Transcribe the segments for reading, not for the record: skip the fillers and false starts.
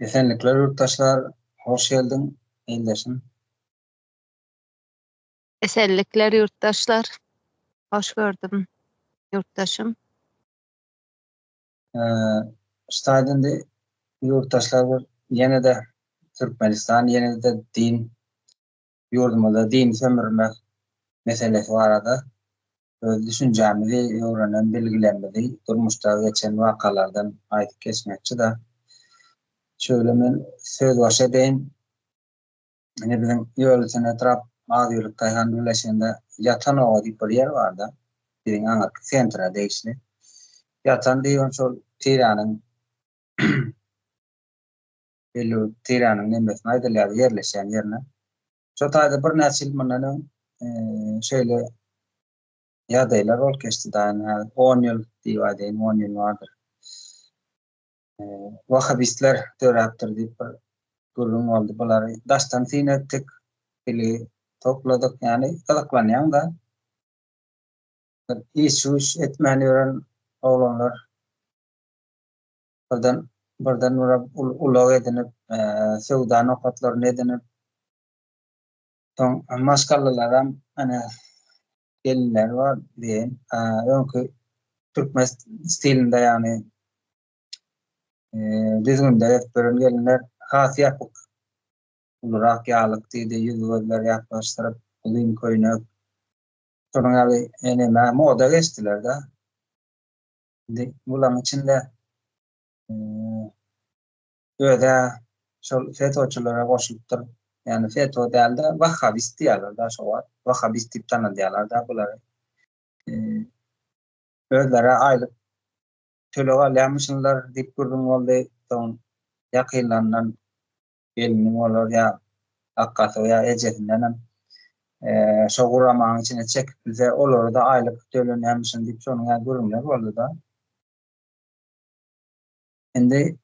Esenlikler yurttaşlar, hoş geldin. Eýleşin. Esenlikler yurttaşlar. Hoş gördüm yurttaşım. Staýdyndy yurttaşlar bir ýene de Türkmenistan, ýene de din ýurdumyzda din sömürmek meselesi barada öz düşünjämizi ýöwrenen bilgilerimizi durmuşda geçen wakalardan aýdyp geçmekçi da. Şöyle men söz başa deýin. Ene biziň ýöresine etrap Mazyýylyk Gaýhan Birleşiginde Ýatanowa diýip bir ýer bar da. Biziň aňyk sentra deýişli. Ýatan diýen şol Tiranyň Tiranyň nemesine aýdylýar ýerleşen ýerine. Şo taýda bir näçe mundan şeýle ýagdaýlar bolup geçdi da 10 ýyl diýip aýdyn 10 ýyl bardyr. Wahhabistler töräpdir diýip bir gurrun boldy. Bulary daşdan tin etdik, bili topladyk, ýani gylyklanýan da. İş etmäni ören oglanlar birden ulak edinip, sewda nokatlaryny edinip, soň maşgallalar ana gelinler var diýen, öňkü türkmen stilinde ýani düzgünde etberen gelinler has ýapyk ulurak ýalyk diýdi, ýüzgözler ýaklaşdyryp, ulyn köýnek şonuň ýaly eneme moda geçdiler da. Bularyň içinde öde şol fetoçulara goşulypdyr. Yani feto däldi, Wahhabist diýerler da şo var. Wahhabist diýip tanydýarlar da bulary. Özlere aýlyk töle alýarmyşlar diýip gurrun boldy. Soň ýakynlanan geliniň olar ýa akkasy ýa ejetinden şo guramanyň içine çekip bize olary da aýlyk tölenýärmişin diýip şonuň gurrunlar boldy da. Endi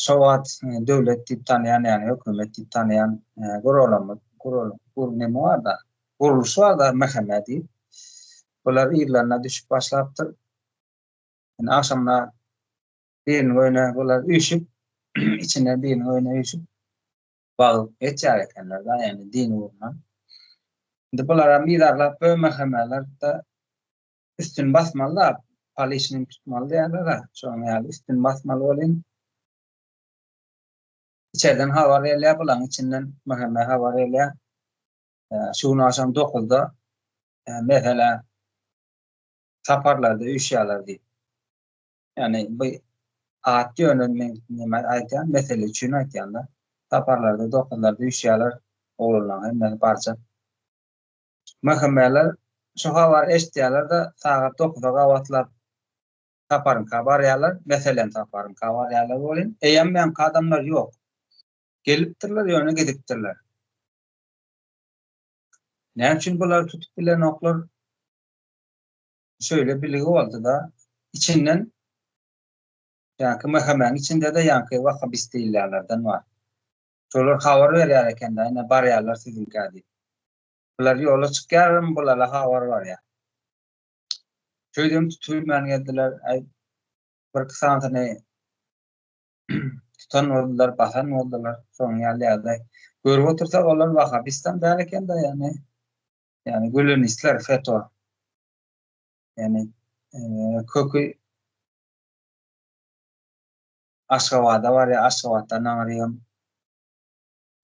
şo wagt döwlet diýip tanýan, ýani hökümet diýip tanýan neme bar da, guruluş bar da mehemme diýip. Bular ýerlerine düşüp başlapdyr. Yani akşamlar birini öýne bular üýşüp, içine birini öýne üýşüp bagyp geçýär ekenler da, yani din uğruna. Indi bulara midarlap mehemmeler da üstün basmalylar, palişini tutmaly diýerler da, şoň ýaly üstün basmaly bolyn. İçeriden habar elýär, bularyň içinden mehemme habar elýär. Şunu akşam 9-da mesela saparlarda üýşýärler diýip. Yani bu aat yönelmek nime aýtýan mesele üçin aýtýanda saparlarda 9-larda üýşýärler oglanlar hem barça. Mehemmeler şu habar eşitýärler da saat 9-da gawatlap saparyn barýarlar, meselen saparyn barýarlar bolyn. Eýem adamlar ýok. Gelipdirler, ýöne gidipdirler. Näme üçin bular tutup bilen oklar şöyle biligi boldy da içinden ýa-ni mehemmeň içinde de ýa-ni Wahhabist diýilýärlerden bar. Şolar habar berýär eken da, ýa barýarlar siziňki diýip. Bular ýola çykýar, bulara habar barýar. Şöýdem tutulmany geldiler, bir kısaňyny tutan boldular, basan boldular. Soň ýaly görüp otursak olar Wahhabistan däl eken da, yani Gülenistler, FETÖ. Yani kökü Aşgabatda var ya, Aşgabatdan aňyrýan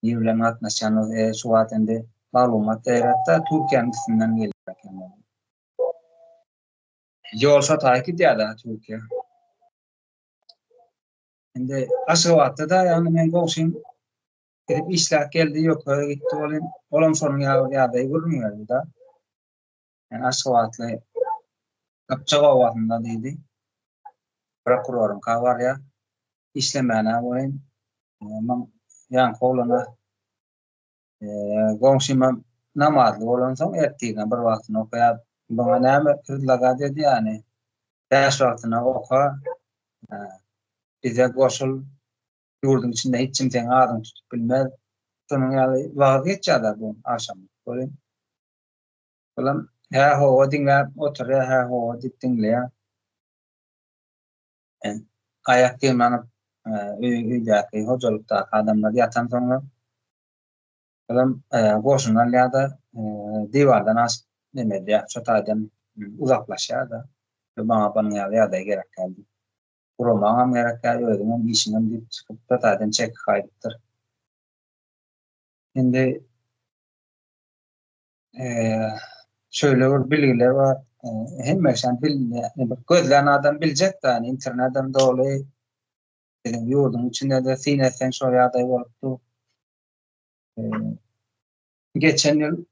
ýerlerine gatnaşan şu wagt endi maglumat eretde Türkiýanyň üstünden gelýär eken. Ýol şotaýy gidýär Türkiýe. Endi Aşgabatda da ýani men goşyň gidip işläp geldi, ýokary gitdi bolyn. Olam şonuň ýagdaýy görünýär da. Yani Aşgabatly Gapçak owasynda diýdi. Prokuroryň kabarýa işlemäne bolyn. Yani oglana goňşyma namazly bolan soň ertegen bir wagtyny okaýar. Bana näme kırlaga dedi yani. Däş wagtyna oka. Bize goşul ýurdun içinde hiç kimseň adyny tutup bilmez. Şonuň ýaly wagt geçýärler bu akşam. Bolyn. Bolan ho dinläp oturýar, ho diýip dinleýär. Aýak kemanyp üydäki hocalıktaki adamlar yatan sonra adam goşunlar ya da divardan as demedi ya çotaydan uzaklaşar da bana ya da gerek geldi. Kurulmağam gerek geldi ödümün işinden bir çıkıp çotaydan çek kaydıktır. Şimdi şöyle bir bilgiler var. Hem meşan gözleyen adam bilecek de yani internetten dolayı dedim yurdun içinde de sinesen şöyle aday oldu. Geçen yıl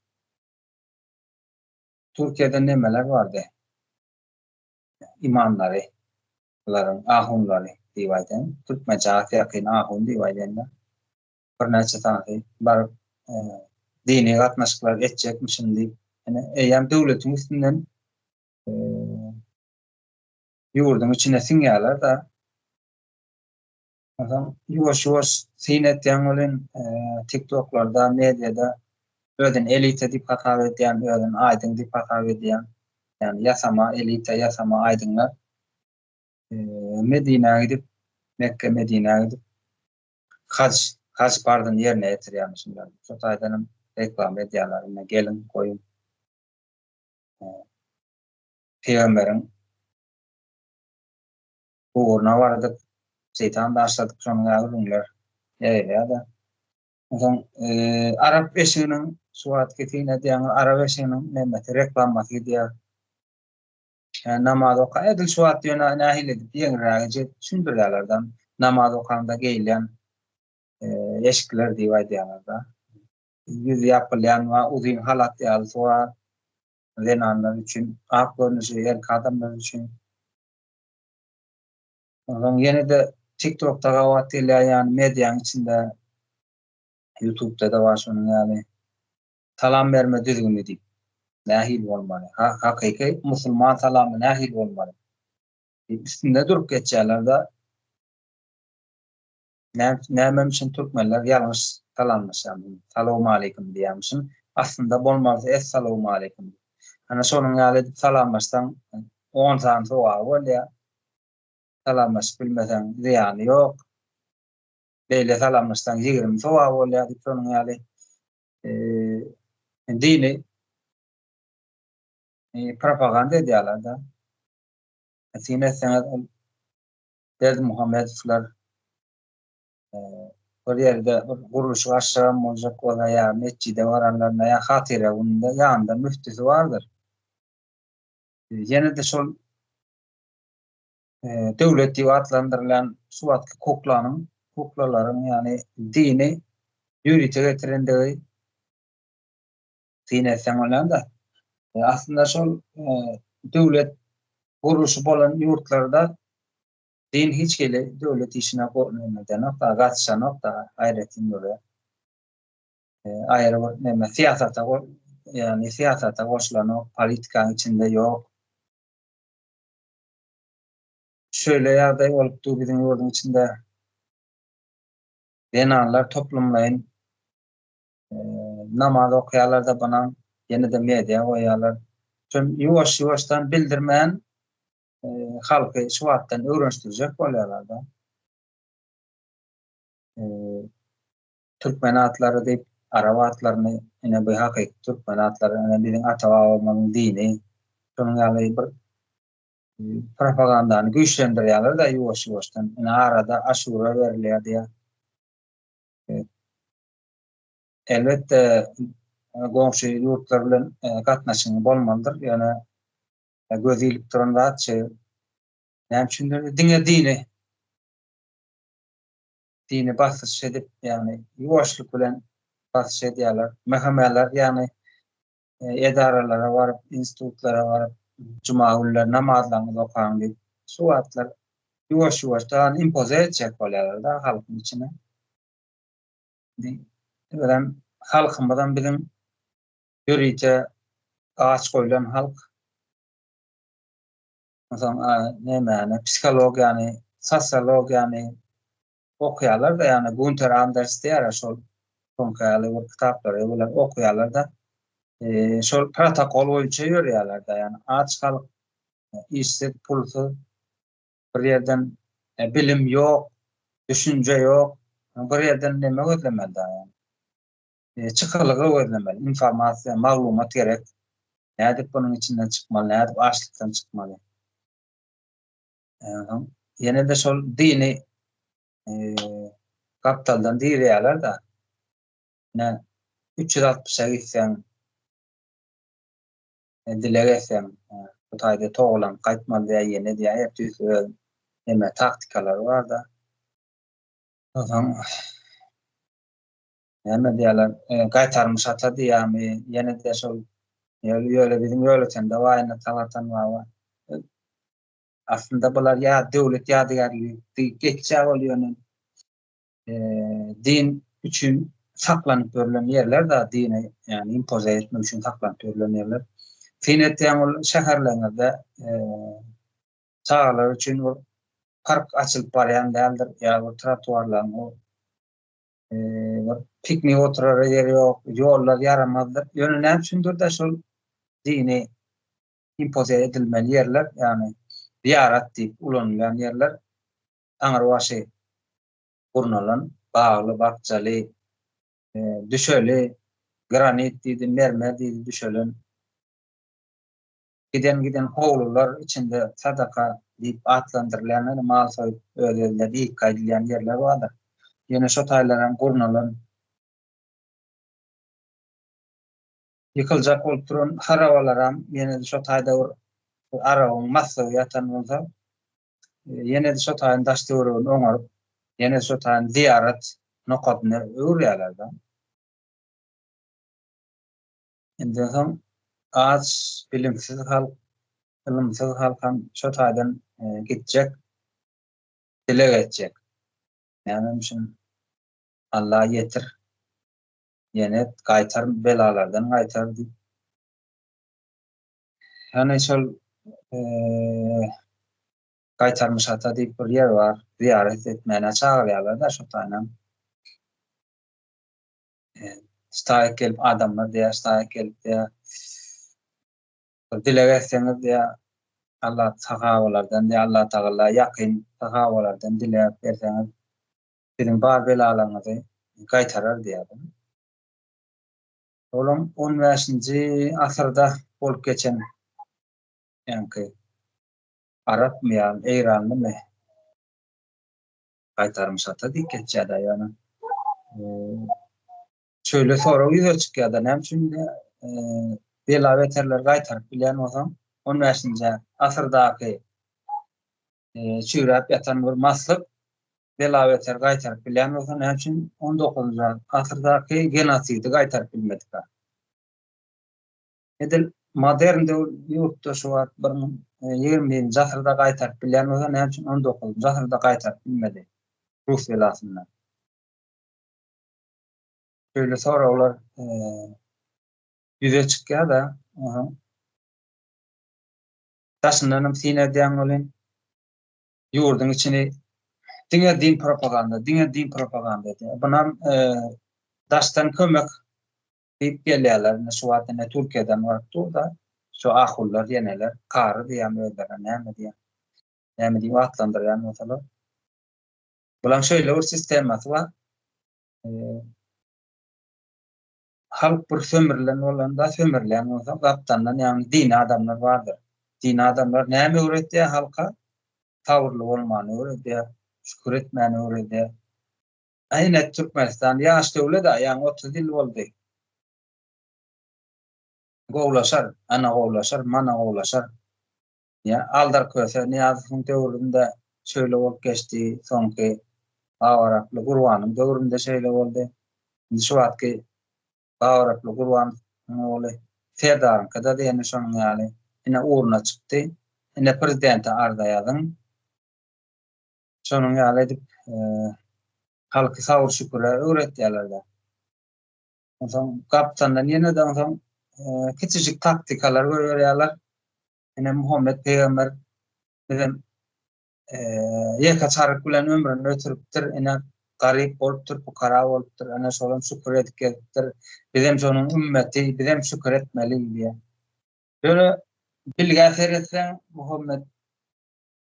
Türkiye'de nemeler vardı? İmamları, ahunları divayden. Türkmen cahiyakın ahun divayden. Bir neçe tane var dini katnaşıklar edecekmişim deyip. Yani eyyam devletin üstünden yurdun içine sinyalar da yuvaş sinet yanılın TikTok'larda, medyada öden elite dip hakav ediyen, öden aydın dip hakav ediyen, yani yasama, elite, yasama aydınlar Medine'ye gidip, Mekke Medine'ye gidip Hac pardon yerine getiriyormuşlar. Çok aydanım reklam ediyorlarına gelin koyun Peygamberin uğruna vardık. Şeytan da aşladık sonra ürünler. Ya da Arap eşiğinin suat ketine diyen Arap eşiğinin nemeti reklamması diye namaz oka edil suat diyor nahil edip diyen rağıcı sündürlerden namaz okanda geyleyen eşikler diye diyorlar. Yüz yapılayan ve uzun halat yazı var. Zenanlar için, aklarınızı yer kadınlar için. Yine de TikTok'ta kavatıyla yani medyanın içinde YouTube'da da var şunun yani salam verme düzgün edip nahil olmalı. Hakiki Müslüman salamı nahil olmalı. Üstünde durup geçerler de neymem için Türkmenler yanlış salammış yani. Salamu aleyküm diyemişsin. Aslında bolmazsa esselamu aleyküm. Hani sonun yani salamlaştan 10 tane soğuğa ol ya salamlaş bilmesen ziyanı yok. Böyle salamlaştan 20 soğuğa ol ya sonun yani dini propaganda ediyorlar da. Sine senat Derdi Muhammedler bir yerde kuruluş aşağı olacak o ya mescide varanlarına ya hatire bunda yanında müftüsü vardır. Yine de sol devlet diye adlandırılan suvatki kuklaların yani dini yürüte getirendeği dine sen da aslında sol devlet kuruluşu olan yurtlarda din hiç gele devlet işine koyulmadan nokta gatsa nokta hayretin böyle ayrı ne siyasata yani siyasata koşulan politikanın içinde yok. Şöyle yerde olup bizim yurdun içinde denanlar toplumlayın namaz okuyalar da bana yine de medya koyarlar. Tüm yavaştan bildirmeyen halkı şu vakitten öğreniştirecek oluyorlar da. Türkmen atları deyip Arap atlarını yine bir hakiki Türkmen atları yine bizim atavağımın dini şunun yani bir propagandanı güçlendiriyorlar da yavaştan. Yine arada aşure veriliyor diye. Elbette komşu yurtlarla katnaşını bolmalıdır. Yani gözeyilip duran rahatça yani çünkü dini bahsediş edip yani yuvaşlık bilen bahsediş ediyorlar. Mehameler yani edaralara varıp, institutlara varıp, cumahurlar, namazlarını okuyan bir suatlar yuvaş daha impoze edecek oluyorlar da halkın içine. Böyle halkımdan bizim yürüyece ağaç koyulan halk mesela ne psikolog yani sosyolog yani okuyorlar da yani Günter Anders diye şu konkayalı bir kitapları böyle okuyorlar da şu protokol ölçüyor yerler da yani ağaç halk işsiz pulsuz bir yerden bilim yok düşünce yok. Bir yerden neme gözlemeli da yani. Çıkırlığı gözlemeli. İnformasyon, maglumat gerek. Nädip bunun içinden çıkmalı, nädip açlıktan çıkmalı. Yine de şol dini kaptaldan diýýärler da. Ne 360'a gitsen, dile getsem, bu taýda toğlan gaýtmaly diýär, ýene diýär, hep düýsel neme taktikalar var da. Ozan neme diýerler, gaýtarmyş ata diýärmi, ýene de şol ýöle bizim ýöletende waýna talatan var. Aslında bular ya döwlet ýadygarlygy geçjä bolýar. Din üçün saklanyp görülen yerler da dini yani impoze etmek üçün saklanyp görülen yerler. Finetden ol şäherlerde çağlar üçün o park açylyp barýan däldir ýa-da trotuarlaryň o piknik oturar ýeri ýok, ýollar ýaramazdyr. Ýöne näme üçindir da şol dini impoze edilmeli yerler yani ziyaret diýip ulanýan yerler aňyr başy gurnalan bağlı, bakçaly, düşeli, granit diýdi, mermer diýdi düşelen. Giden howlular içinde sadaka diýip atlandyrylýan, mal soýup öýleler diýip gaýdylýan yerler bardyr. Ýene şo taýlaryň gurnalan ýykyljak bolup duran harabalaram ýene de şo taýda arabaň massagy ýatan bolsa, ýene de şo taýyn daş döwrüni oňaryp, ýene şo taýyn ziyaret nokatyny öwrýärler da. Indi hem az bilimsiz halk, ilmsiz halkam şo taýdan gitjek, dile geçjek. Ýani şun Allah ýetir. Ýene gaýtar belalardan gaýtar diýip. Ýani şol gaýtarmyş ata diýip bir ýer bar, ziyaret etmäne çagyrýarlar da şo taýdan. Staýyk gelip adamlar diýär, staýyk gelip diýär. Dile geçseňiz diýär, Allah tagawalardan diýär, Allah Taala ýakyn tagawalardan dile berseňiz, bizim bar belalaryňyzy gaýtarar diýär. Olam 15-nji asyrda bolup geçen ýa-ni Arapmy ýa-ni Eýranlymy gaýtarmyş ata diýip geçýär da ýa-ni. Şöyle soraw ýüze çykýar-da näme üçin belaweterler gaýtaryp bilýän bolsam 15-nji asyrdaky çüýräp ýatan bir maslyk belaweter gaýtaryp bilýän bolsa näme üçin 19-nji asyrdaky genosidy gaýtaryp bilmedik ha. Edil modern ýurtda şu wagt 20-nji asyrda gaýtaryp bilýän bolsa näme üçin 19-njy asyrda gaýtaryp bilmedi. Rus belasyndan. Şöyle sorawlar ýüze çykýar da. Taşyndanam sine diýen bolan ýurduň içini diňe din propaganda diýär. Bunam daşdan kömek diýip gelýärler. Şu wagtda Türkiýeden wagtda da şu ahullar ýeneler kary diýen öýdere näme diýip atlandyrýan bolsalar. Bulan şöyle bir sistemasy bar. Halk bir sömürlen bolanda sömürlen bolsa gapdandan ýa-ni dini adamlar bardyr. Dini adamlar näme öwretdi halka? Tawrly bolmany öwretdi, şükür etmäni öwretdi. Aýna Türkmenistan ýaş döwlet ýa-ni 30 ýyl boldy. Gowlaşar, ana gowlaşar, mana gowlaşar. Ya aldar köse Niýazyň döwründe şöyle bolup geçdi, soňky Awarakly Gurbanyň döwründe şeýle boldy. Indi şu wagtky Awarakly Gurban oğlu Ferdarynkada diýeni şonuň ýaly ine urna çykdy. Ine prezidenti ardaýadyn. Şonuň ýaly edip halky sawur şükürler öwretýärler da. Ondan kaptandan ýene de ondan kiçijik taktikalar öwrýärler. Ine Muhammed Peýgamber bizim ýeka çaryk bilen ömrüni ötüripdir. Ine garyp bolupdyr, pukara bolupdyr. Ana şolam şükür edip gelipdir. Bizim şonuň ümmeti, bizim şükür etmeli diýär. Böyle bilgi etsem Muhammed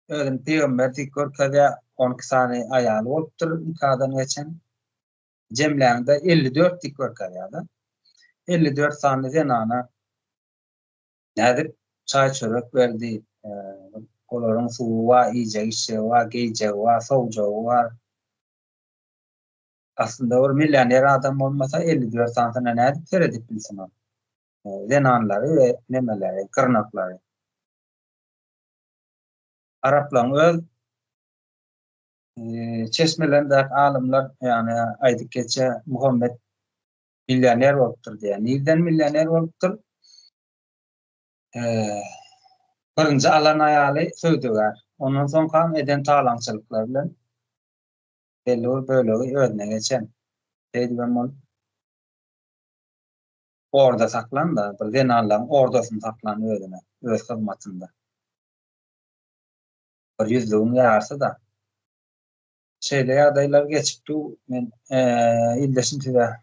özüm Peýgamber diýip görkezýär, 12 sany aýaly bolupdyr nikadan geçen. Jemläňde 54 dik berkarýarda. 54 sany zenana nädip çay çörek berdi. Olaryň suwy wa, iýjek işe wa, geýjek wa, sowjagy var. Aslında bir millioner adam bolmasa 54 sanyna nädip seredip bilsin o. Zenanlary we nemeleri, gyrnaklary. Araplar öz çeşmelerinde alımlar yani aydık geçe Muhammed milyoner bolupdyr diýen. Nirden milyoner bolupdyr? Birinji alan aýaly söwdegar. Ondan soň kam eden talaňçylyklar bilen belli bölegi özüne geçen. Beýdibem ol orada saklan da, bir zenanlaryň ordasyny saklan özüne, öz hyzmatynda. Bir ýüzlüğüm ýarsa da şeýle ýagdaýlar geçipdi. Men ildeşintide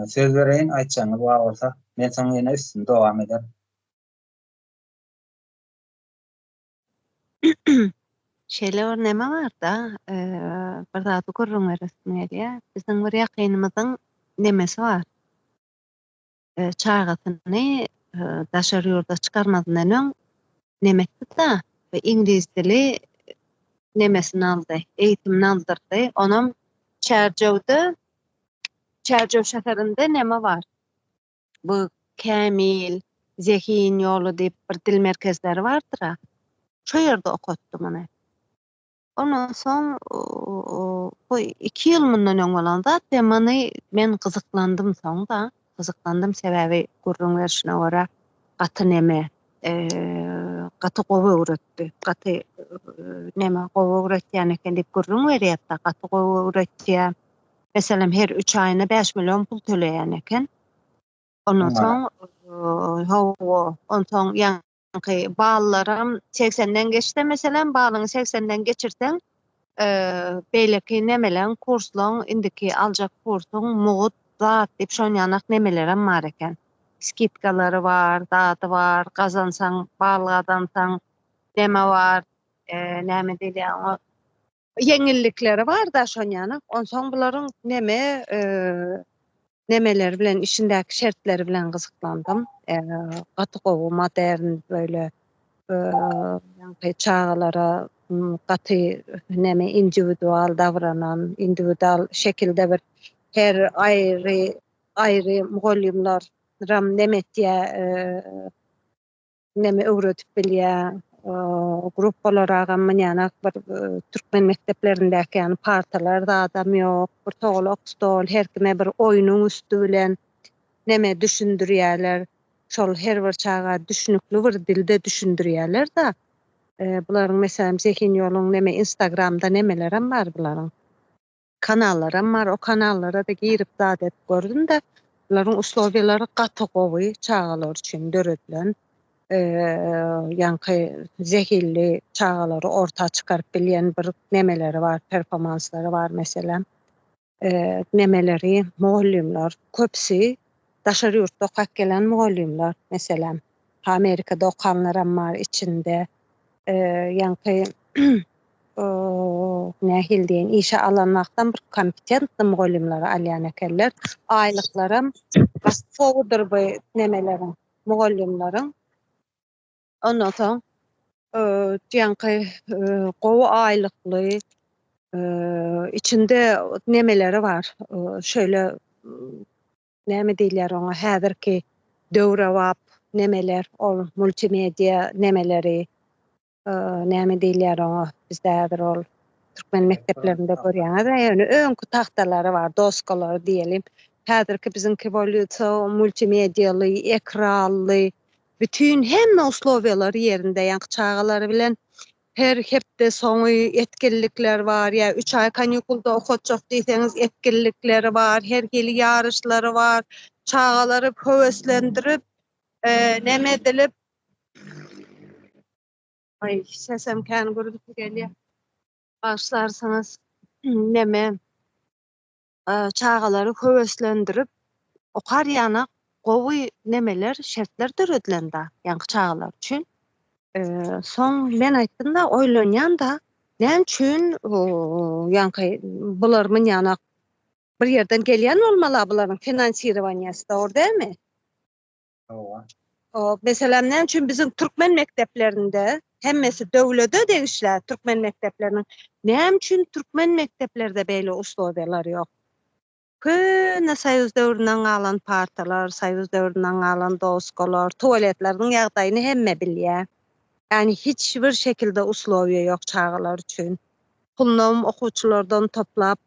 söz bereýin, aýtjaňyz bar bolsa, men soň ýene üstünde dowam eder. Şeýle bir neme bar da, bir zat görüň resmiýetde. Bizden bir ýakynymyzyň nemesi bar. Çağatyny daşary ýurda çykarmazdan öň nemekdi da we ingliz dili nemesini aldy, eýitimini aldyrdy. Onam Çerjewde, Çerjew şäherinde neme bar? Bu Kämil, Zehin ýolu diýip bir dil merkezleri bardyr. Şo ýerde okutdum onu. Ondan soň bu 2 ýyl mundan öň bolanda temany men gyzyklandym soňda. Gyzyklandym sebäbi gurrun berişine görä gaty neme, gaty gowy öwretdi. Gaty neme gowy öwretýän eken diýip gurrun berýärdi. Gaty gowy öwretýär. Meselem her 3 aýyna 5 million pul töleýän eken. Ondan soň ondan soň ýa-ni ballarym 80'den geçdi meselem, balyny 80'den geçirseň beýleki nemelen kurslaň indiki aljak kursyň mugut zat diýip şoň ýanak nemelerem bar eken. Skitkalary bar, daty bar, gazansaň, balgadansaň neme bar, näme diýýär, yeňillikleri bar da şoň ýanak. Ondan soň bularyň nemeler bilen işindäki şertleri bilen gyzyklandym. Gaty gowy, modern böyle ýa-ni çağalara gaty neme individual davranan, individual şekilde bir her aýry mugallimler ram nemetýär, neme öwretip bilýär. Gruppalara ýanak bir türkmen mekdeplerindäki ýani partalar da adam ýok, bir tolak stol, her kime bir oýunyň üstü bilen neme düşündirýärler. Şol her bir çağa düşünükli bir dilde düşündirýärler da. Bularyň meselem Zehin ýoluň neme Instagramda nemelerem bar bularyň. Kanallarym bar, o kanallara da girip zat edip gördüm de bularyň uslowiýalary gaty gowy çağalar üçin döredilen. Ýa-ni zehirli çağalary orta çykaryp bilýän bir nemeleri bar, performanslary bar meselem. Nemeleri mugallimler köpsi daşary ýurtda okap gelen mugallimler meselem. Amerikada okanlaram bar içinde. Ýa-ni nähil diýen işe alanmakdan bir kompetentli mugallimler alýan ekenler. Aýlyklarym gowudyr bu nemelerin, mugallimleriň. Ondan soň ýa-ni gowy aýlykly içinde nemeleri bar. Şöyle näme diýler oňa häzirki döwre wap nemeler, ol multimedia nemeleri, näme diýler oňa bizde häzir ol türkmen mekdeplerinde görýäňiz, ýöne öňkü tahtalary bar, doskalary diýelim. Häzirki biziňki bolýar multimedialy, ekranly, bütün hemme uslowiýalary ýerinde ýa-ni çağalary bilen her hepde soňy etkinlikler bar, ýa 3 ay kanýukulda okutjak diýseňiz etkinlikleri bar, her geli ýarışlary bar, çağalary höweslendirip näme edilip sesem kän gürüp gelýär. Başlarsanız näme çağalary höweslendirip okar ýanak gowy nemeler, şertler döredilen da ýa-ni çağalar üçin. Soň men aýtdym da, oýlanýan da Näme üçin ýa-ni bularmyň ýana bir yerden gelýän bolmaly bularyň finansirowaniýasy dogry dälmi? Owa. Mesela näme üçin bizim türkmen mekdeplerinde hemmesi döwlete degişler türkmen mekteplerinin näme üçin türkmen mekteplerde beýle uslubylar ýok? Köne Soýuz döwründen galan partalar, Soýuz döwründen galan doskalar, tualetleriniň ýagdaýyny hemme bilýär. Yani hiçbir şekilde uslubiye yok çağlar üçün. Pulnam okuwçylardan toplap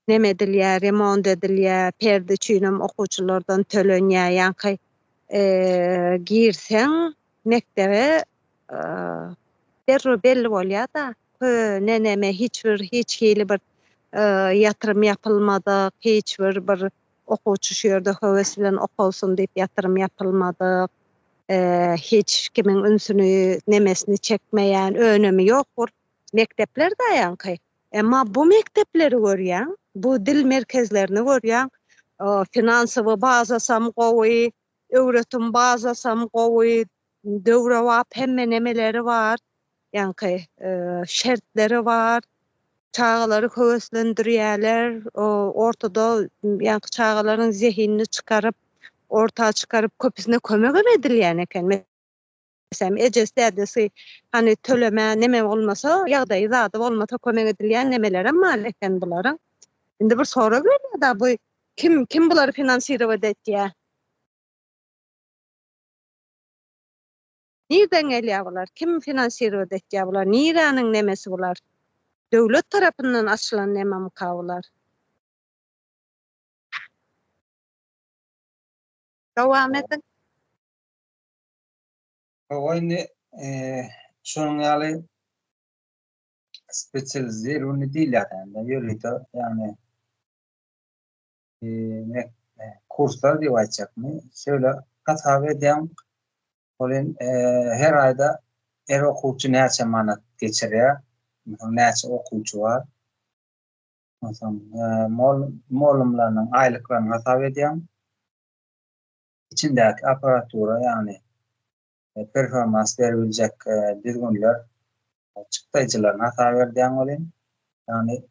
neme edilýär, remont edilýär, perde çüýnem okuwçylardan tölenýär. Ýa-ni girseň mektebe derre belli bolýar da. Neme hiç hili bir ýatyrym ýapylmady, bir okuwçy şu ýerde höwes bilen okulsun diýip ýatyrym ýapylmady. Hiç kimin ünsünü nemesini çekmeyen önemi ýokdur. Mektepler daýanky. Emma bu mektepleri görýän, bu dil merkezlerini görýän, finansawy bazasam gowy, öwretim bazasam gowy, döwre wap hemme nemeleri var. Ýani şertleri var. Çağaları höweslendirýärler, ortada ýani çağalaryň zehinini çıkarıp ortağa çıkarıp köpisine kömek edilýän eken. Mesela ejesdädesi hani töleme neme olmasa ýagdaýy zady bolmasa kömek edilýän nemelere mal eken bularyň. Indi bir sorak berýär da bu kim bulary finansirować etýär? Nirden gelýär bular? Kim finansirować etýär bular? Niräniň nemesi bular? Döwlet tarapyndan açylan nememi bular? Dowam edin. Owa indi şonuň ýaly spesialize diýilýär ýa-ni ýöliýär ýani kurslar diýip aýtjakmy? Şöyle hatap edýän bolin her aýda her okuwçy näçe manat geçirýär? Näçe okuwçy bar? Molumlaryň aýlyklaryny hatap edýän. İçindäki aparatura ýani performans beriljek düzgünler çıktaýjylaryny hatap edýän bolin. Ýani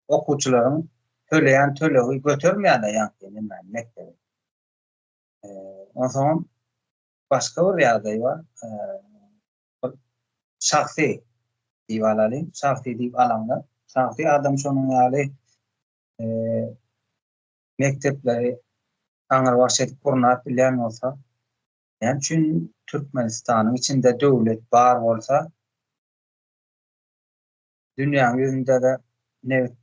okuwçylaryň töleýän tölegi götermeýär ýa-ni mektebe. Onsoň başga bir ýagdaý bar. Şahsy diýip alaly, şahsy diýip alanda, şahsy adam şonuň ýaly mektepleri aňyr başlatyp gurunap bilýän bolsa, näme üçin Türkmenistanyň içinde döwlet bar bolsa, dünýäň ýüzünde de neft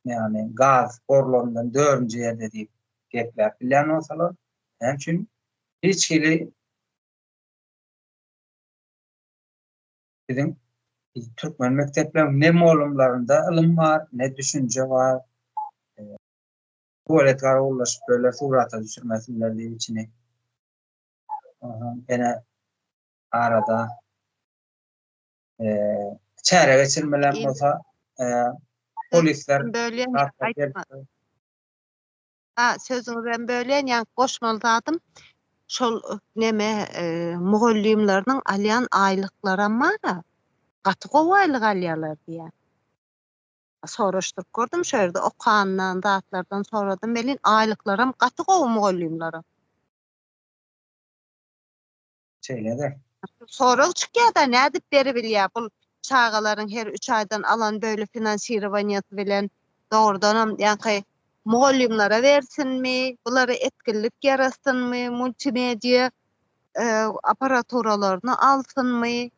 ýani gaz borlaryndan 4-nji ýerde diýip gepler bilýän bolsalar, näme üçin hiç hili bizim Türkmen mektepleriniň ne molumlarynda ilim bar, ne düşünje bar. Tuvalet garaşyp böyle surata düşürmesinler diýip içine. Ene arada çäre geçirmeler bolsa polisler sözüňizden bölýän ýa-ni goşmalydym. Şol neme mugallimleriň alýan aýlyklary mara gaty gowy aýlyk alýarlar diýär. Soraşdyryp gördüm şu ýerde okandan, zatlardan soradym. Belin aýlyklarym gaty gowy mugallimlary. Şeýlede. Sorak çykýar da nädip beri bilýär bu çağalaryň her 3 aýdan alan böyle finansirowaniýasy bilen dogrudan ýa-ni mugallimlara bersinmi, bulary etkinlik ýarasynmy, multimedia aparaturalarını alsynmy?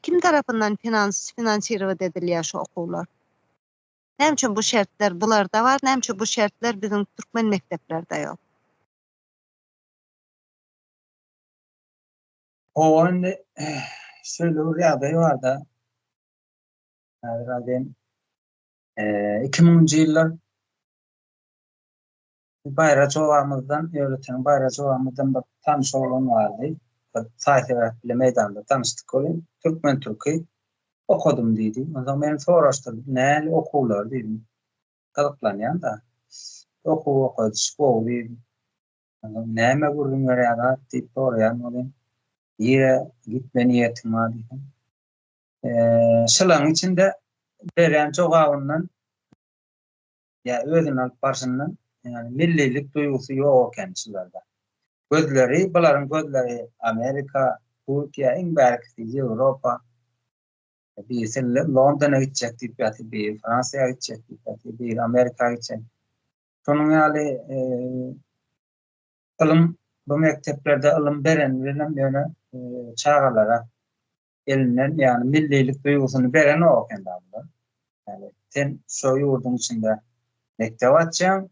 Kim tarapyndan finansirować edilýär şu okuwlar? Näme üçin bu şertler bularda bar, näme üçin bu şertler bizim türkmen mekteplerde ýok? O indi şöyle bir ýagdaý bar da. Herhalde 2000-nji ýyllar Bayraçowamyzdan, öwretiň Bayraçowamyzdan bir tanyş oglan bardy. Saýtewet bilen meýdanda tanışdyk bolýan. Türkmen türki okudum diýdi. Ondan meni soraşdyrdy. Näme okuwlar diýdim. Galaklanýan da. Okuwdy, şkowy. Näme gurulýar ýa-da diýip soraýan bolýan. Ýere gitme niýetim bar diýdim. Şılaň içinde beren jogabyndan ya özüni alyp barşyndan yani millilik duýgusy ýok eken şularda. Gözleri, buların gözleri Amerika, Türkiýe, iň bärkisi Ýewropa. Birisi Londona gidecek diýip, bir Fransaýa gidecek diýip, bir Amerikaga gidecek. Şonuň ýaly ilm bu mekteplerde ilm berenlerden ýöne çağalara elinden yani millilik duýgusyny beren o eken daglar. Yani sen şo ýurdun içinde mektep açjaň,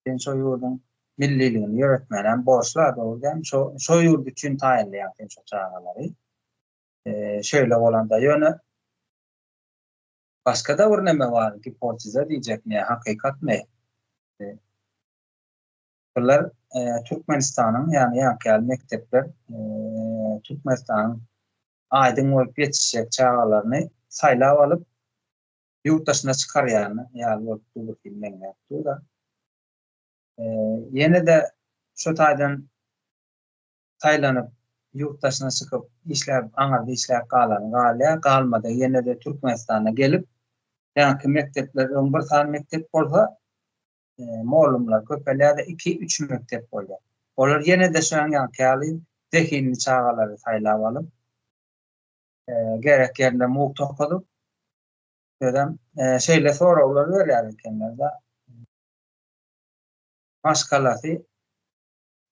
sen şo ýurdun milliligini ýöretmenen borçlar bolýan, şo ýurt üçin taýinleýän sen şo çağalary. Şöyle bolanda ýöne başka da bir neme var, hipotiza diýjek mi, hakykat mi? Bunlar Türkmenistanyň yani ýa-da mektepler Türkmenistanyň aýdyň bolup ýetişjek çağalaryny saýlap alyp ýurtdaşyna çykarýarny, ýa-da bu filmden ýapdy da. Ýene de şo taýdan saýlanyp ýurtdaşyna çykyp işläp, aňarda işläp galmady ýene de Türkmenistana gelip ýa-da mektepler, bir san mektep bolsa molumlar köpelerde 2-3 mektep bolýar. Olar ýene de şoň ýaly zehini çağalary saýlap alyp gerek ýerde muhuk topadyp ödem şeýle soraglary berýär ekenler da. Maşgalasy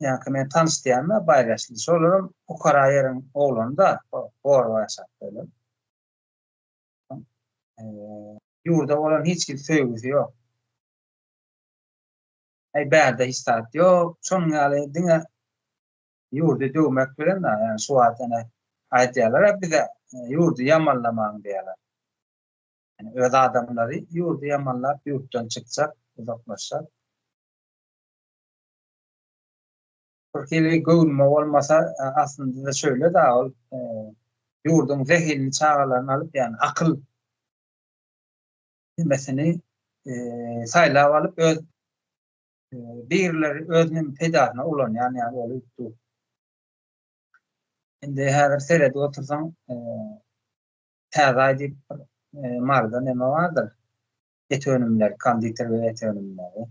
ýa-da men tanışdýarmy baýraşly şolaryň okara ýerin oglany da Borwa ýaşapdylar. Ýurda bolan hiç kim söýgüsi ýok. Bärde histat ýok. Şonuň ýaly diňe ýurdy döwmek bilen da ýani şu wagtyna aýdýarlar bize ýurdy ýamanlamaň diýerler. Yani öz adamlary ýurdy ýamanlap ýurtdan çykjak, uzaklaşjak. Türkiýede göwnüme bolmasa aslında şöyle da ol ýurdun zehirli çağalaryny alyp yani akyl mesele saýlap alyp öz birleri özüniň pedasyna ulan yani olup. Indi häzir serede otursaň täze diýip marda neme vardyr? Et önümler, konditer we et önümleri.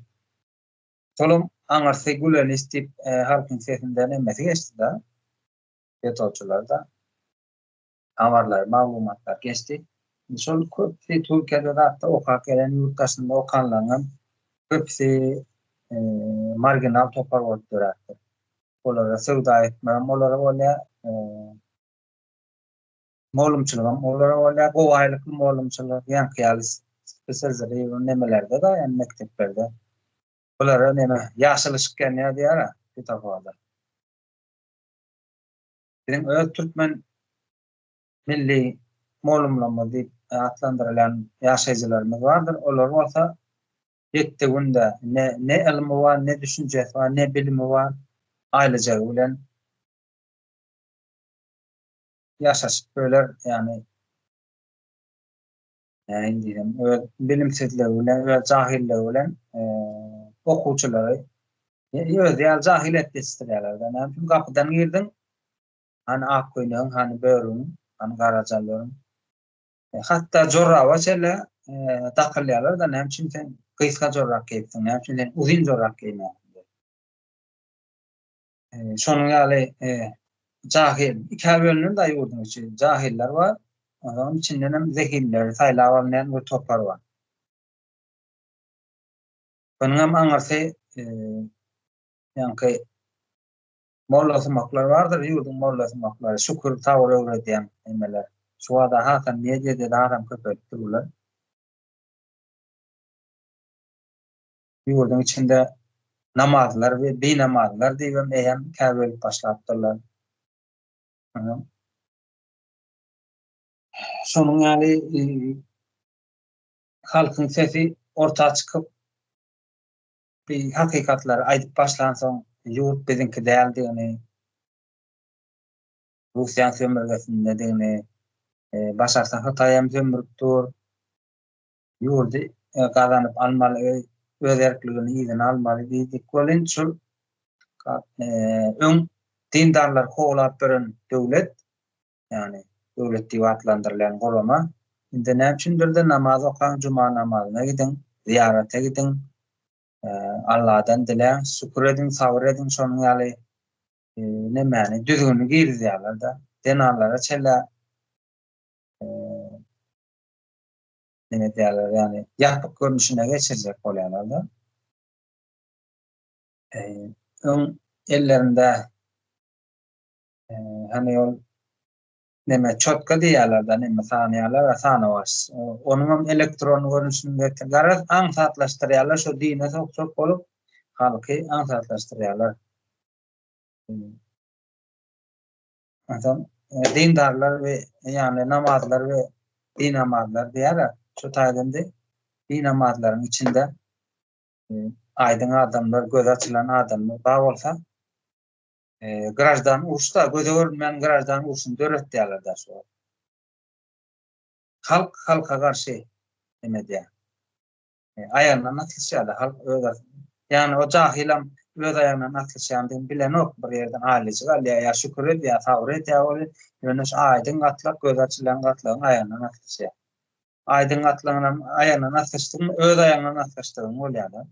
Solum aňarsy gülen istip halkyň sesinden emesi geçdi da. Etoçularda awarlar, maglumatlar geçdi. Şol köpsi Türkiýede da okak gelen ýurtdaşynda okanlaryň köpsi marginal topar bolup duratdy. Olara sowda etmem, olara bolýa molumçylygam, olara bolýa gowaýlyk molumçylyk, ýankyýaly spesializasyýa nemelerde da, ýani mekteplerde. Olara neme ýaşylyşyk näme diýär? Tutawada. Bizim öz Türkmen milli molumlama diýip atlandyrylan ýaşaýjylarymyz bardyr. Olar bolsa ýetdi günde ne ilmi var, ne düşünjesi var, ne bilimi var. Aýlyjagy bilen ýaşaşyp böler yani diýelim bilimsizligi bilen we jahilligi bilen okuwçylary öz ýaly jahil etdirýärler. Näme gapydan girdiň hani akkoýnaň, hani böwrüň, hani garajallaryň hatda jorraba çelle takylýarlar da näme üçin sen gysga jorrak giyipsiň, näme üçin sen uzun jorrak giymäň. Şonuň ýaly jahil iki bölünür da ýurdun içi jahiller var. Onun içinden hem zehirler, saýlap alynýan bir topar var. Onuň hem aňarsy ýanky mollasymaklar bardyr, ýurdun mollasymaklary şükür tawar öwredýän emeler. Şu wada hasan medýede de adam köpelip dururlar. Ýurdun içinde namazlar we beýnamazlar diýen eýem käbel başlapdylar. Şonuň ýaly halkyň sesi ortağa çykyp bir hakykatlary aýdyp başlansaň ýurt bizinki däldigini, Russiýa sömürgesinde diýeni başarsa Hataýam sömüripdir. Ýurdy gazanyp almaly, öz erkligini ýygyna almaly diýdik. Bolin şol öň dindarlar howlap beren döwlet, yani döwletdi atlandyrılan golama indi näçindir de namaz okan cuma namazyna gidin, ziyarata gidin, Allah'dan dileyin, şükür edin, sabır edin, şonun ýaly nemeni düzgünü giyirýärler da, denarlara çella neme diýerler, ýani ýapyk görnüşine geçirjek bolýarlar da. Öň ellerinde hani ol neme çotka diýerler da, neme sanaýarlar, sanawaş. Onuň elektron görnüşinde garaz aňsatlaşdyrýarlar, şo dine sok bolup halky aňsatlaşdyrýarlar. Adam dindarlar ve yani namazlar ve din namazlar diýerler. Şu taýdyndy din namazlaryň içinde aydın adamlar, göz açylan adamlar bar bolsa grajdan urşda göze görünmeýän grajdan urşun döret diýerler da şu. Halka garşy neme diýär? Aýandan atylýar, halk öýder. Yani o jahilam öz aýagyndan atylýandyň bilen ok bir ýerden aýlyjy galýa, ýa şükür edýär, sabr edýär, ýöne aýdyn gatlak, göz açylan gatlagyň aýagyndan atylýar. Aýdyn gatlagyň aýagyndan atylýan, öz aýagyndan atylýan bolýar da.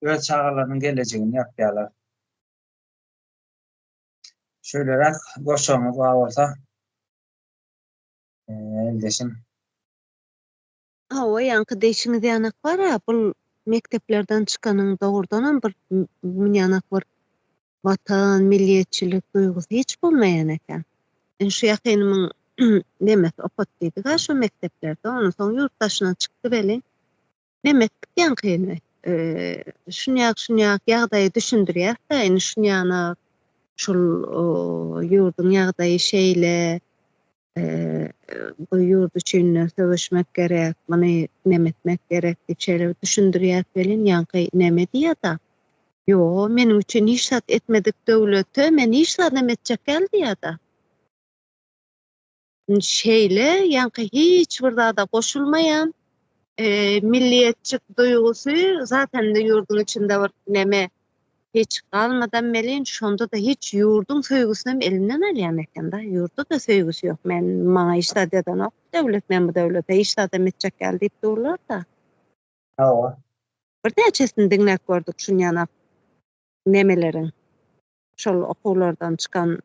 Öz çağalaryň gelejegini ýapýarlar. Şöýlerek goşaňyz bar bolsa, eldeşim. O ýanky deşiňiz ýanak bar ha, bul mekteplerden çykanyň dogrudanam bir ýanak bar. Vatan, milliýetçilik duýgusy hiç bolmaýan eken. Şu ýakynyň nemes okutdydy şu mekteplerde, onuň soň ýurtdaşyna çykdy beli. Nemes ýankyny şunýak ýagdaýy düşündirýär da, indi şunýany şol ýurdun ýagdaýy şeýle, bu ýurdu üçin söwüşmek gerek, muny nemetmek gerek diýip şeýle düşündirýär belin ýanky neme diýär da. Yo, meniň üçin işat etmedik döwlete, meni işat emetjek geldi diýär da. Şeýle ýanky hiç bir zada goşulmaýan milliýetçilik duýgusy zaten de ýurdun içinde bir neme hiç galmadan belin şonda da hiç ýurdun söýgüsini elinden alýan eken da. Ýurda da söýgüsü ýok. Maňa işat eden ok, döwlet men bu döwlete işat emetjek geldi diýip durlar da. Hawa. Bir näçesini diňläp gördük şunýana nemelerin. Şol okullardan çykan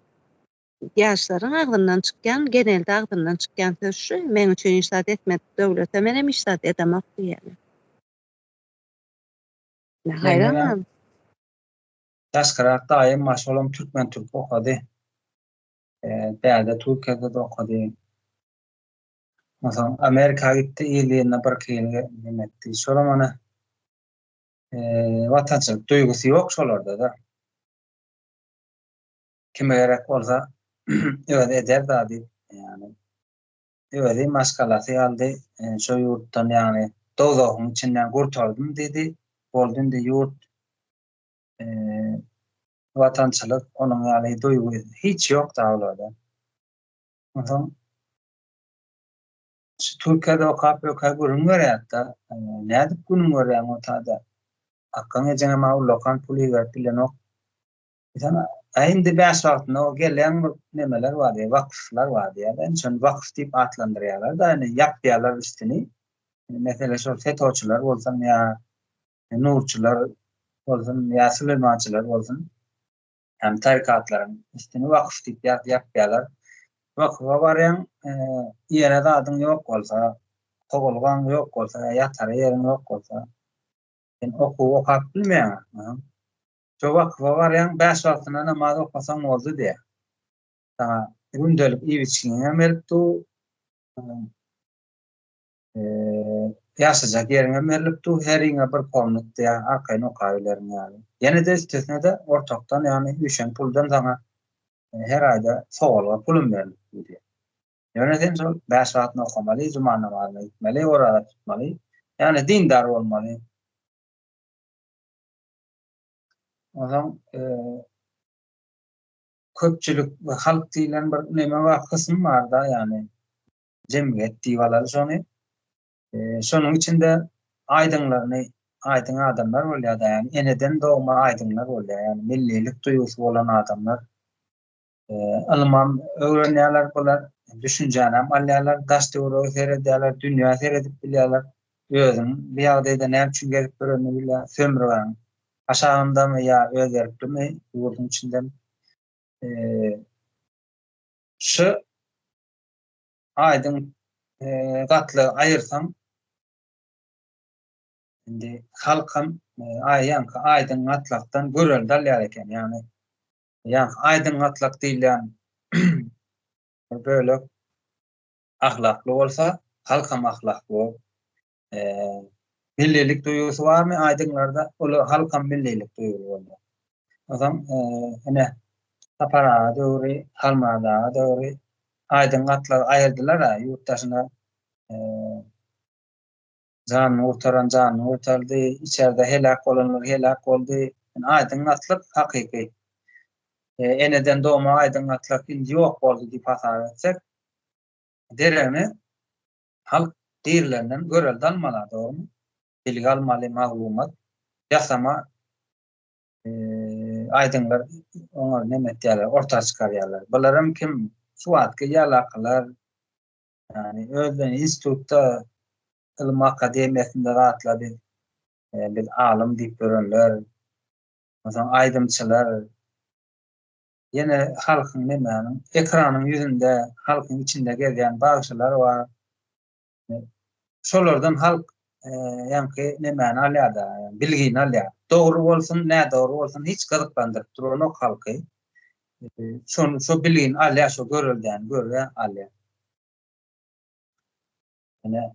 ýaşlaryň agdyndan çykýan, genelde agdyndan çykýan söz şu, men üçin işat etmedik döwlete menem işat edemek diýerler. Hayranam. Taşkarak daýym maşallam türkmen türk okady. Däde Türkiýede de okady. Masalan, Amerika gitdi, ýyllyna bir kyle nimetdi. Şola mana watançylyk duýgusy ýok şolarda da. Kime gerek bolsa öwede eder da diýip, ýani öwede maskalasy aldy, şo ýurtdan ýani dowlatyň içinden gurtardym dedi. Boldun de ýurt watançylyk onuň ýaly duýgusy hiç ýok da olada. Masalan, şu Türkiýede okap görünmýär da, nädip görünmýär otada. Akkan ejene ma lokan puly bilen ok. Sana aýyndy bäş wagtyna o gelen nemeler bar, wakflar bar diýer. Şonu wakf diýip atlandyrýarlar da, ýapýarlar üstüni. Mesela şol fetoçylar bolsun ýa nurçylar bolsun ýa süleymançylar bolsun. Hem tarikatlaryň üstüni wakf diýip ýapýarlar. Wakfa barýan ýere de adyň ýok bolsa, togulgan ýok bolsa, ýatar ýeriň ýok bolsa, okap bilmeýän. Şo wakfa barýan bäş wagtyna namaz okasaň boldy diýär. Sana gündelik iwiçligiňe beripdi. Ýaşajak ýeriňe berilipdi, her ýene bir komnat diýär, arkaýyn okaýlaryň ýaly. Ýene de üstesinde ortakdan ýani üşen puldan sana her aýda sowalga pulum berilipdi diýär. Ýöne şol bäş wagtyna okamaly, juma namazyna gitmeli, orada tutmaly. Ýani dindar bolmaly. Adam köpçülük we halk diýilen bir neme var, kysym bar da, ýani jemgyýet diýýärler şonu. Şonuň içinde aýdynlaryny, aýdyn adamlar bolýar da, ýani eneden dogma aýdynlar bolýar, ýani millilik duýgusy bolan adamlar. Alman öğrenýärler bolar, düşünjänem alýarlar, daşdygy seredýärler, dünýä seredip bilýärler. Özüň bir ýagdaýda näme üçin gelip göreni bilýär, sömürýän. Aşagynda ya özeripmi, ýurdun içinde şu aýdyň gatly aýyrsam indi halkym aýdyň gatlakdan görel dalýar eken. Yani aydın atlak diýilen böyle ahlaklı bolsa, halkam ahlaklı. Millilik duýgusy barmy aydınlarda? Olu halkam millilik duýgusy bolýar. Adam ene tapara döwri, halmada döwri aydın atlak aýyrdylar ha, ýurtdaşyna janyny urtardy, içeride helak bolanlar helak boldy. Aydın atlak hakyky. Eneden doğma aydın atlak indi yok boldy diýip hasap etsek, deremi halk diýerlerinden görel dalmalar, doğrumu? Bilgi almaly, maglumat ýasama aydınlar oňa näme diýerler, orta çykarýarlar. Bularym kim? Suwatky ýalakylar, yani özlerini institutda ilim akademiyasynda rahatladı. Bir alim diýip görenler, mesela aydymçylar, yine halkyň nämäniň ekranyň ýüzünde, halkyň içinde gezýän bagşylar bar. Şolardan halk ýa-ni nämäni alýar da, bilgini alýar. Dogry bolsun, nädogry bolsun hiç gyzyklandyryp duran ok halky. Şo bilgini alýar, şo görelden görýär alýar. Ene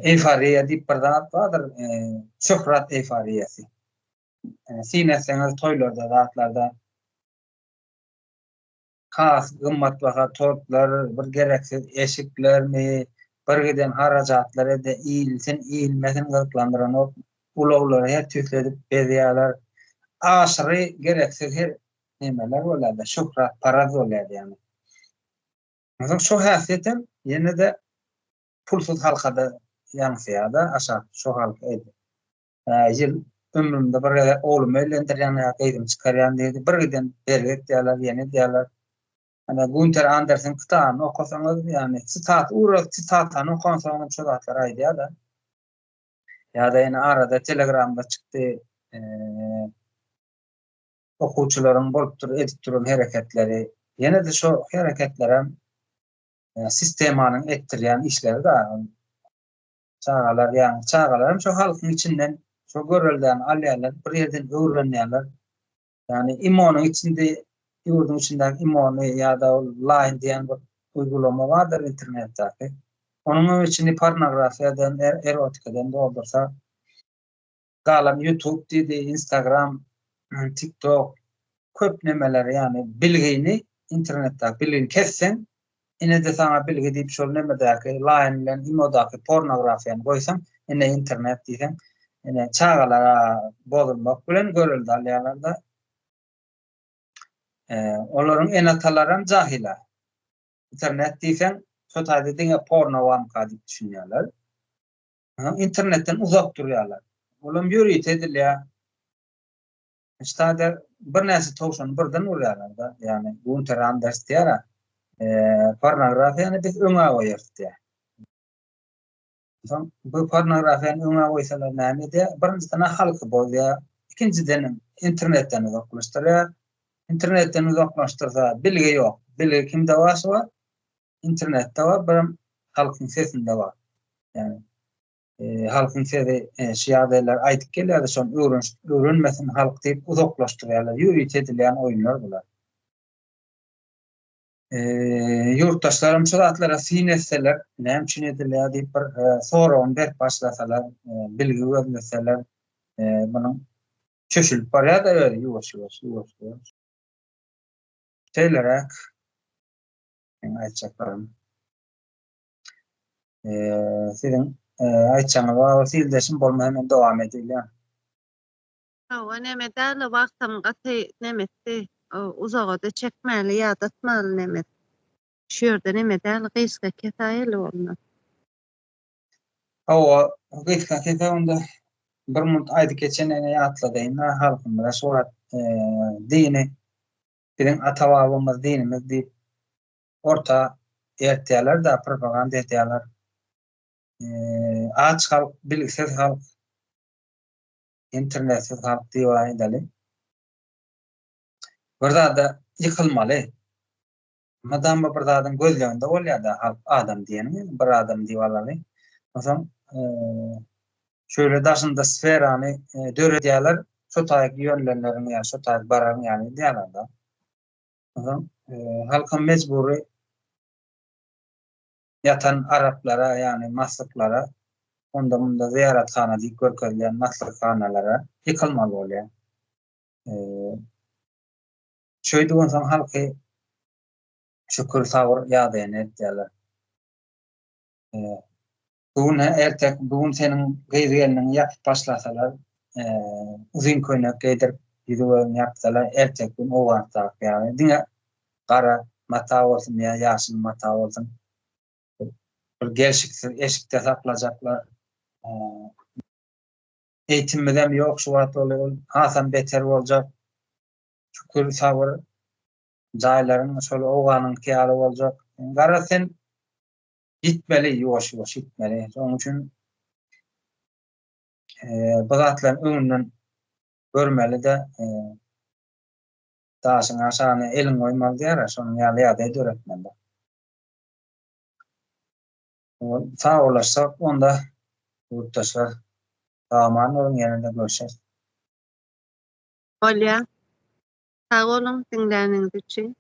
euforiya diýip bir zat bardyr, şöhret euforiýasy. Sinesiniz toýlarda, zatlarda has, gymmatbaha tortlar, bir gereksiz eşiklermi, bir giden harajatlar ede iýilsin, iýilmesin gyzyklandyran ok, ulaglary her tüsledip bezýärler. Aşyry gereksiz her nemeler bolýar, şöhret, paraz bolýar ýani. Mesela şo häsiýetem ýene-de pulsuz halkada ýansıýar da, aşağı şo halk edi. Ýyl ömrümde bir gede oğlum öýlendirýän, gaýdym çykarýan diýdi. Bir giden berget diýerler, ýene diýerler. Hani Günther Andersen kitabyny okasaňyz, yani sitatany okasaňyz şo zatlar aýdýar da. Ýa-da ýene arada Telegramda çykdy, okuwçylaryň bolup edip duran hereketleri, ýene-de şo hereketler sistemanyň etdirýän işleri da çağalar, yani çağalarım şo halkyň içinden, şo görelden alýarlar, bir ýerden öwrenýärler. Yani imonyň içinde, ýurdun içindäki imony ýa-da line diýen bir uygulama bardyr internetde. Onuň içinde pornografiýadan, erotikadan doldursa, galam YouTube diýdi, Instagram, TikTok, köp nemeler, yani bilgini internetde bilgini kessen, ine de sana bilgi diýip şol nemedäki line bilen imodaki pornografiýany goýsam, ine internet diýsem, ine çağalara bozulmak bilen görüldi alýarlarda. Olaryň en atalaryň jahila. İnternet diýsen, şo taýda diňe porno wamka diýip düşünýärler. İnternetten uzak durýarlar. Olam ýörit edilýär. Şeýle bir näse towşan birden urýarlar da, yani Günther Andersen diýär, pornografiýany biz öňe goýardy. Bu pornografiýany öňe goýsalar näme diýär? Birinciden halky bolýar, ikinciden internetten uzaklaşdyrýar. İnternetten uzaklaşdyrsa bilgi ýok. Bilgi kimde barsa internetde bar, birim halkyň sesinde bar. Yani halkyň sesi şiýadalar aýdyp gelýär, şol öwrenmesin halk diýip uzaklaşdyrýarlar. Ýörit edilýän oýunlar bular. Yurttaşlarym şu zatlara sinetseler, näme üçin edilýär diýip bir soragyny berip başlasalar, bilgi öwrenseler, munyň çöşülip barýar da ýuwaş. Şeylerek aýtjaklarym. Sizin aýtjaňyz bar, sildeşim bolmaý men dowam edýär. Hawa näme däli wagtym gaty nämetdi, uzaga da çekmäli ýa-da atmaly nämet. Şu ýerde näme däli gyska ketäýeli bolmaly. Hawa gyska ketäýende bir munt aýdy geçen ene ýatladyň, halkymda şorat dini bizim ata-babamız, dinimiz diýip orta ertýärler da propaganda etýärler. Aç halk, bilgisiz halk, internetsiz halk diýip aýdaly. Bir zada ýykylmaly. Madam bir zadyň gözleginde bolýar da halk adam diýeni, bir adam diýip alaly. Oňa şöyle daşynda sferany döredýärler, şu taýyk ýönlenlerini ýa şu taýyk barany ýani diýerler da. Oňa halka mecburi yatan Araplara ýani maslıklara onda bunda ziyarethana diýip görkezýän maslykhanalara ýykylmaly bolýar. Şöýdi bolsaň halky şükür sabır ýa-da etdiler. Bugün ertek, bugün senin geyrigelinin yapıp başlasalar, uzun köýnek geydirip ýüzüň yapsalar, ertek gün o wagtda ýa-ni diňe gara mata bolsun ýa ýaşyl mata bolsun. Bir gelşiksiz eşikde saklajaklar. Eýitim bilen ýok şu wagt bolýar, hasan beter boljak. Şükür sabır jaýlaryň şol owanyň kýary boljak. Gara sen gitmeli, ýoş gitmeli. Onuň üçin bu zatlaryň öňünden görmeli de daşyň aşagyna elin goýmaly diýer, şonuň ýaly döretmeli. Sağ olaşsak onda yurttaşlar tamam olun ýerinde görüşeriz. Bolýar. Sag bolun, dinläniňiz üçin.